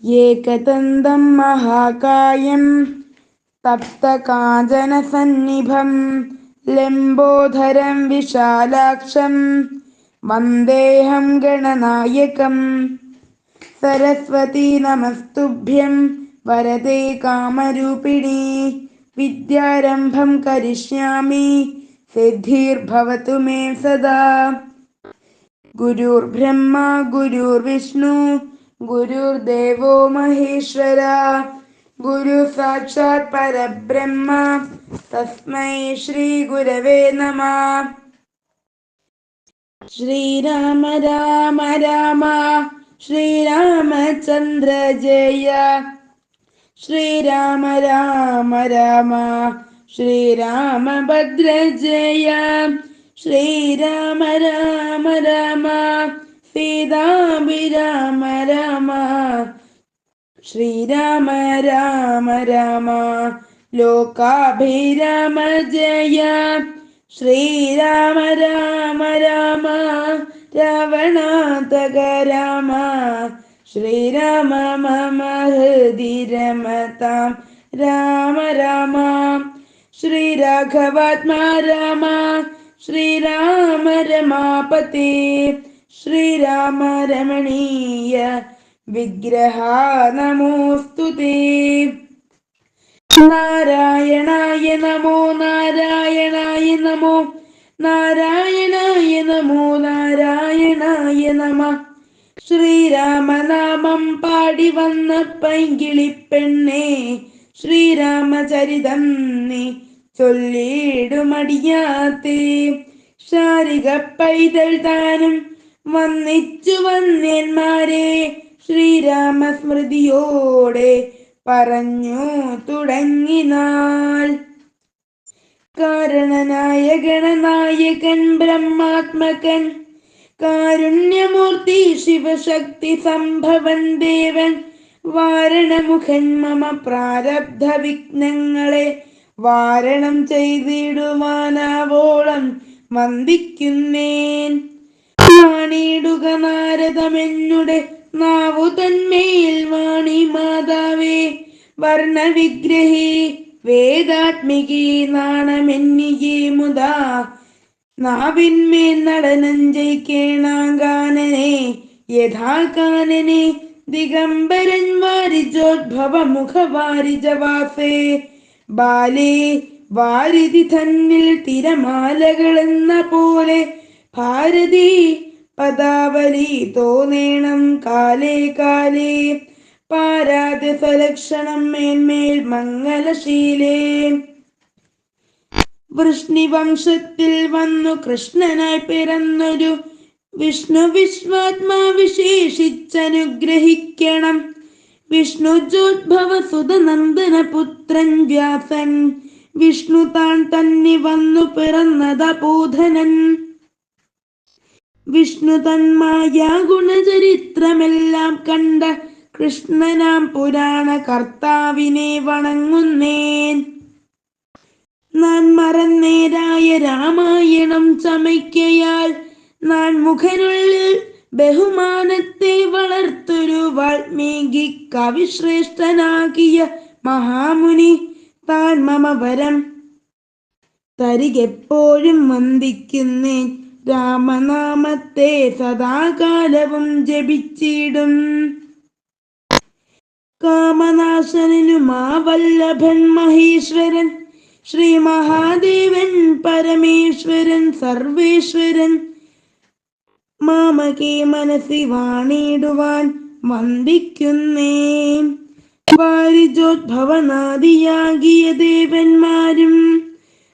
ഏകദന്തം മഹാകായം തപ്തകാഞ്ചനസന്നിഭം ലംബോദരം വിശാലാക്ഷം വന്ദേഹം ഗണനായകം. സരസ്വതി നമസ്തുഭ്യം വരദേ കാമരൂപിണി വിദ്യാരംഭം കരിഷ്യാമി സിദ്ധിർഭവതു may സദാ. ഗുരുർബ്രഹ്മ ഗുരുർവിഷ്ണു ഗുരുർദേവോ മഹേശ്വര ഗുരു സാക്ഷാത് പരബ്രഹ്മ തസ്മൈ ശ്രീ ഗുരവേ നമഃ. ശ്രീരാമ രാമ രാമ ശ്രീരാമചന്ദ്ര ജയ ശ്രീരാമ രാമ രാമ ശ്രീരാമഭദ്ര ജയ ശ്രീരാമ രാമ രാമ സീതാഭിരാമ രാമ ശ്രീരാമ രാമ രാമ ലോകാഭിരാമ ജയ ശ്രീരാമ രാമ രാമ രാവണാന്തക രാമ ശ്രീരാമ മമ ഹൃദി രമതാം രാമ രാമ ശ്രീരാഘവാത്മാ രാമ ശ്രീരാമ രമാപതി ശ്രീരാമ രമണീയ വിഗ്രഹ നമോസ്തുതേ. നാരായണായ നമോ നാരായണായ നമോ നാരായണായ നമോ നാരായണായ നമഃ. ശ്രീരാമനാമം പാടി വന്ന പൈങ്കിളിപ്പെണ്ണേ ശ്രീരാമചരിതം നീ ചൊല്ലിടുമടിയാത്തേ. ശാരിക പൈതൽ താനും വന്നിച്ചു വന്യന്മാരെ ശ്രീരാമസ്മൃതിയോടെ പറഞ്ഞു തുടങ്ങിനാൾ. കാരണനായ ഗണനായകൻ ബ്രഹ്മാത്മകൻ കാരുണ്യമൂർത്തി ശിവശക്തി സംഭവൻ ദേവൻ വാരണമുഖൻ മമ പ്രാരബ്ധ വിഘ്നങ്ങളെ വാരണം ചെയ്തിടുവാനാവോളം വന്ദിക്കുന്നേൻ. വാണിടുക നാരദമെന്നുടെ നാവു തന്മേൽ വാണി മാതാവേ വർണ്ണവിഗ്രഹി വേദാത്മികി നാണമെന്നിയേ മുതാ നാവിന്മേൽ നടനം ജയിക്കേണാങ്കാനനെ യഥാകാനനെ ദിഗംബരൻ വാരിജോദ്ഭവ മുഖവാരിജവാസേ ബാലേ വാരിധി തന്നിൽ തിരമാലകളെന്ന പോലെ ഭാരതി പദാവലി തോന്നേണം കാലേ കാലേ പാരാതെ സലക്ഷണം മേന്മേൽ മംഗലശീലേ. വൃഷ്ണിവംശത്തിൽ വന്നു കൃഷ്ണനായി പിറന്നൊരു വിഷ്ണു വിശ്വാത്മാ വിശേഷിച്ചനുഗ്രഹിക്കണം. വിഷ്ണുജോദ്ഭവ സുതനന്ദന പുത്രൻ വ്യാസൻ വിഷ്ണു താൻ തന്നെ വന്നു പിറന്നതബോധനൻ. വിഷ്ണു തന്മായ ഗുണചരിത്രമെല്ലാം കണ്ട കൃഷ്ണനാം പുരാണ കർത്താവിനെ വണങ്ങുന്നേൻ. നാൻ മറന്നേരായ രാമായണം ചമയ്ക്കയാൽ നാൻ മുഖനുള്ളിൽ ബഹുമാനത്തെ വളർത്തൊരു വാൽമീകി കവിശ്രേഷ്ഠനാകിയ മഹാമുനി താൻ മമ വരം തരികെപ്പോഴും വന്ദിക്കുന്നേൻ. രാമനാമത്തെ സദാകാലവും ജപിച്ചിടും. കാമനാശനുമാ വല്ലഭൻ മഹേശ്വരൻ ശ്രീ മഹാദേവൻ പരമേശ്വരൻ സർവേശ്വരൻ മാമകേ മനസ്സി വാണിടുവാൻ വന്ദിക്കുന്നേൻ. വാരിജോദ്ഭവനാദിയാകിയ ദേവന്മാരും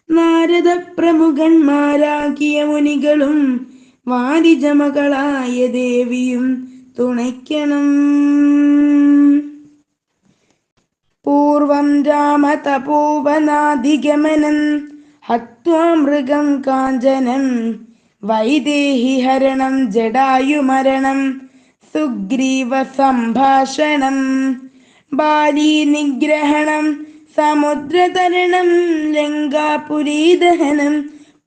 നാരദ പ്രമുഖന്മാരാകിയ മുനികളും വാരിജമകളായ ദേവിയും തുണയ്ക്കണം. പൂർവം രാമ തപോവനാധിഗമനം ഹത്വാ മൃഗം കാഞ്ചനം വൈദേഹി ഹരണം ജടായുമരണം സുഗ്രീവ സംഭാഷണം ബാലി നിഗ്രഹണം സമുദ്രതരണം ലങ്കാപുരീദഹനം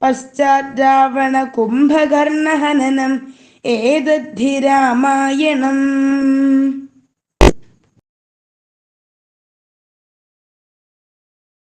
പശ്ചാത് രാവണ കുംഭകർണഹനനം ഏതദ്ധി രാമായണം.